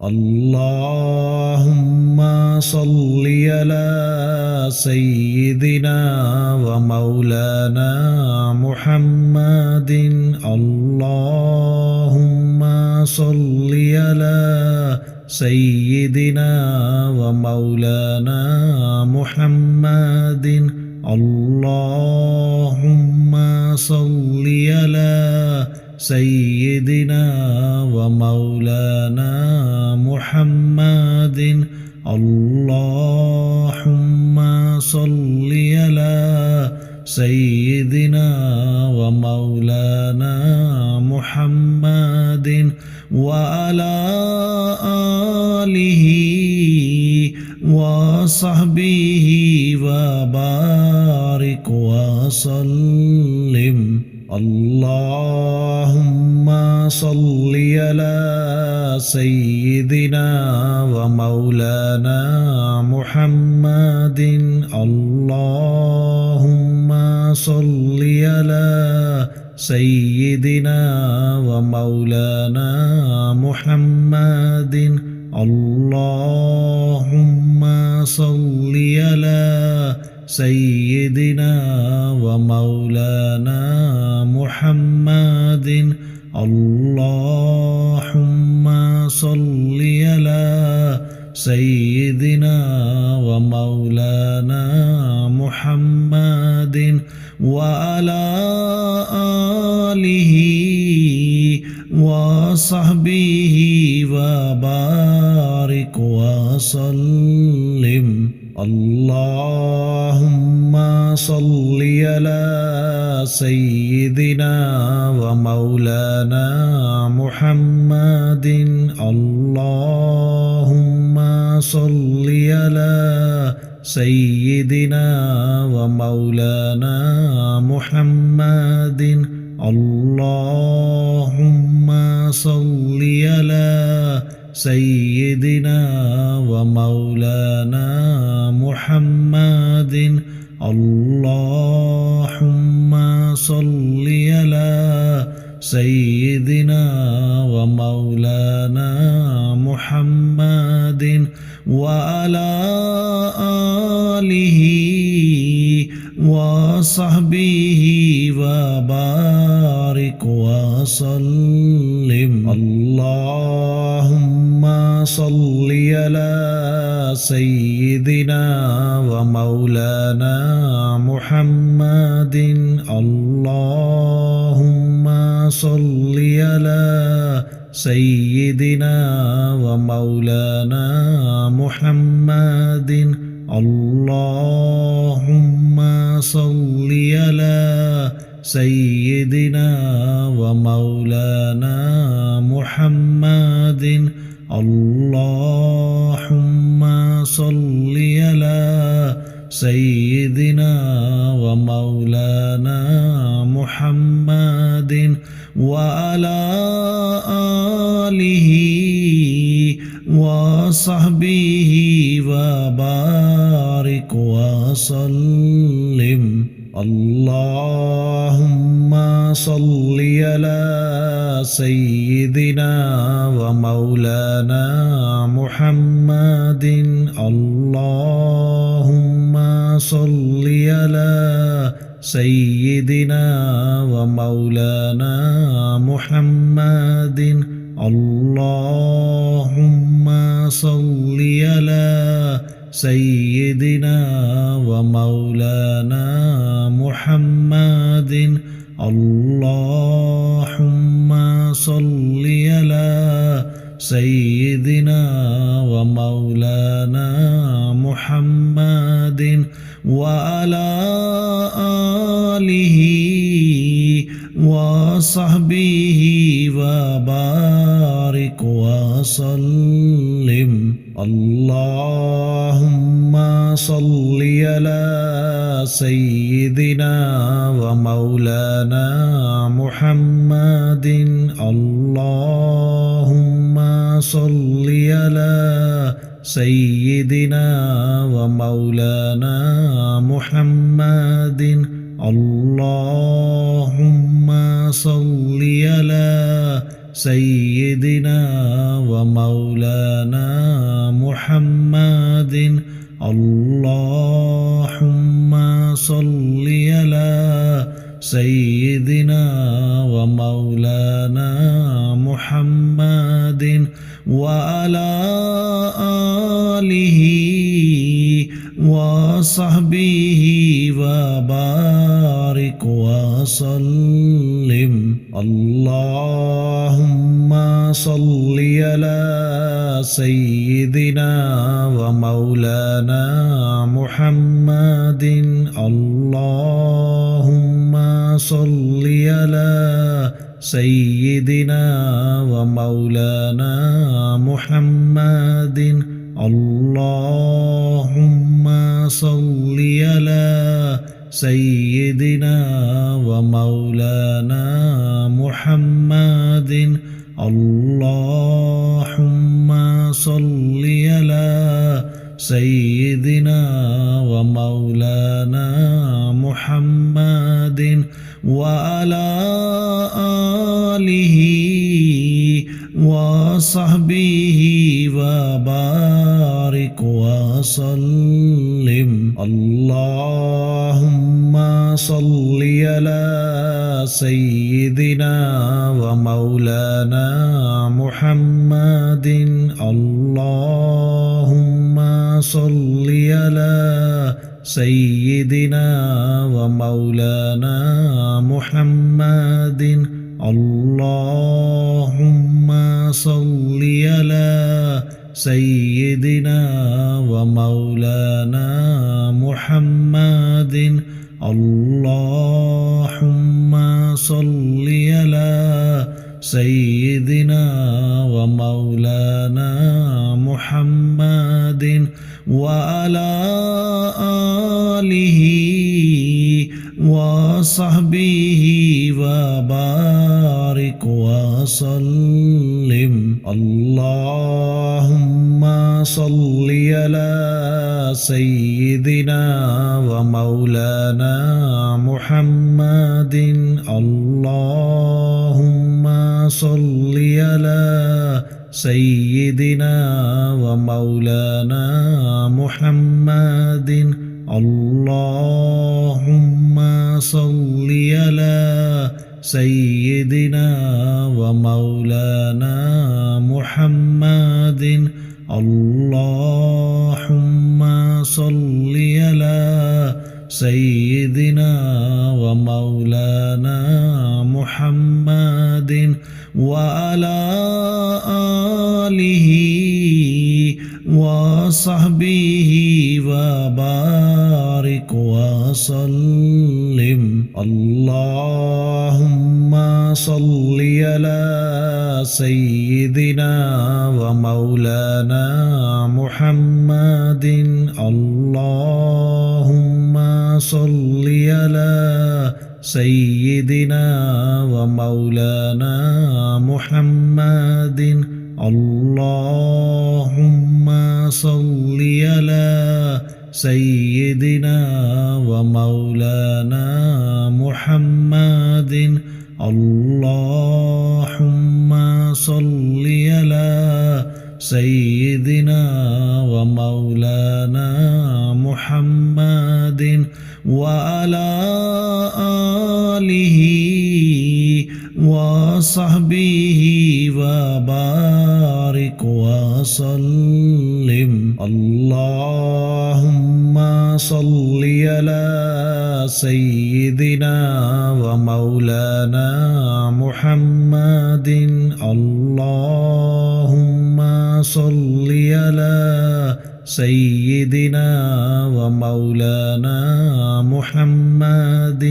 اللهم صل على سيدنا ومولانا محمد. اللهم صل على سيدنا ومولانا محمد. اللهم صل على سيدنا ومولانا محمد. اللهم صل على سيدنا ومولانا محمد وعلى آله وصحبه وبارك وسلم. اللهم صل على سيدنا ومولانا محمد. اللهم صل على سيدنا ومولانا محمد. اللهم صل على سيدنا ومولانا محمد. اللهم صل على سيدنا ومولانا محمد وعلى آله وصحبه وبارك وسلم. اللهم صل على سيدنا ومولانا محمد. اللهم صل على سيدنا ومولانا محمد. اللهم صل على سيدنا ومولانا محمد. اللهم صل على سيدنا ومولانا محمد وعلى آله وصحبه وبارك وسلم. اللهم صل على سيدنا ومولانا محمد. اللهم صل على سيدنا ومولانا محمد. اللهم صل على سيدنا ومولانا محمد. اللهم صل على سيدنا ومولانا محمد وعلى آله وصحبه وبارك وسلم. اللهم صل على سيدنا ومولانا محمد. اللهم صل على سيدنا ومولانا محمد. اللهم صل على سيدنا ومولانا محمد. اللهم صل على سيدنا ومولانا محمد وعلى آله وصحبه وبارك وسلم. اللهم صل على سيدنا ومولانا محمد. اللهم صل على سيدنا ومولانا محمد. اللهم صل على سيدنا ومولانا محمد اللهم صل على سيدنا ومولانا محمد وعلى آله وصحبه وبارك وسلم اللهم صل على سيدنا ومولانا محمد اللهم صل على سيدنا ومولانا محمد اللهم صل على سيدنا ومولانا محمد اللهم صل على سيدنا ومولانا محمد وعلى آله وصحبه وبارك وسلم اللهم صل على سيدنا ومولانا محمد اللهم صل على سيدنا ومولانا محمد اللهم صل على سيدنا ومولانا محمد اللهم صل على سيدنا ومولانا محمد وعلى آله وصحبه وبارك وسلم اللهم صل على سيدنا ومولانا محمد اللهم صل على سيدنا ومولانا محمد اللهم صل على سيدنا ومولانا محمد اللهم صل على سيدنا ومولانا محمد وعلى آله وصحبه وبارك وسلم اللهم صل على سيدنا ومولانا محمد اللهم صل على سيدنا ومولانا محمد اللهم صل على سيدنا ومولانا محمد اللهم صل على سيدنا ومولانا محمد وعلى آله وصحبه وبارك وسلم اللهم صل على سيدنا ومولانا محمد اللهم صل على سيدنا ومولانا محمد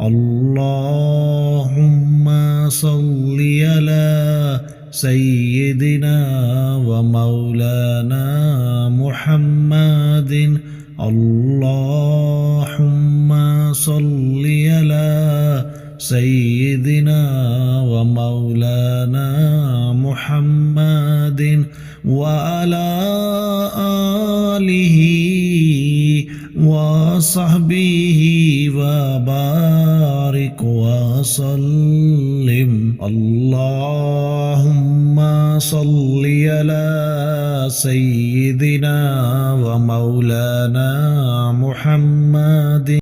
اللهم صل على سيدنا ومولانا محمد اللهم صل على سيدنا ومولانا محمد وعلى آله وصحبه وبارك وسلم الله صل على سيدنا ومولانا محمد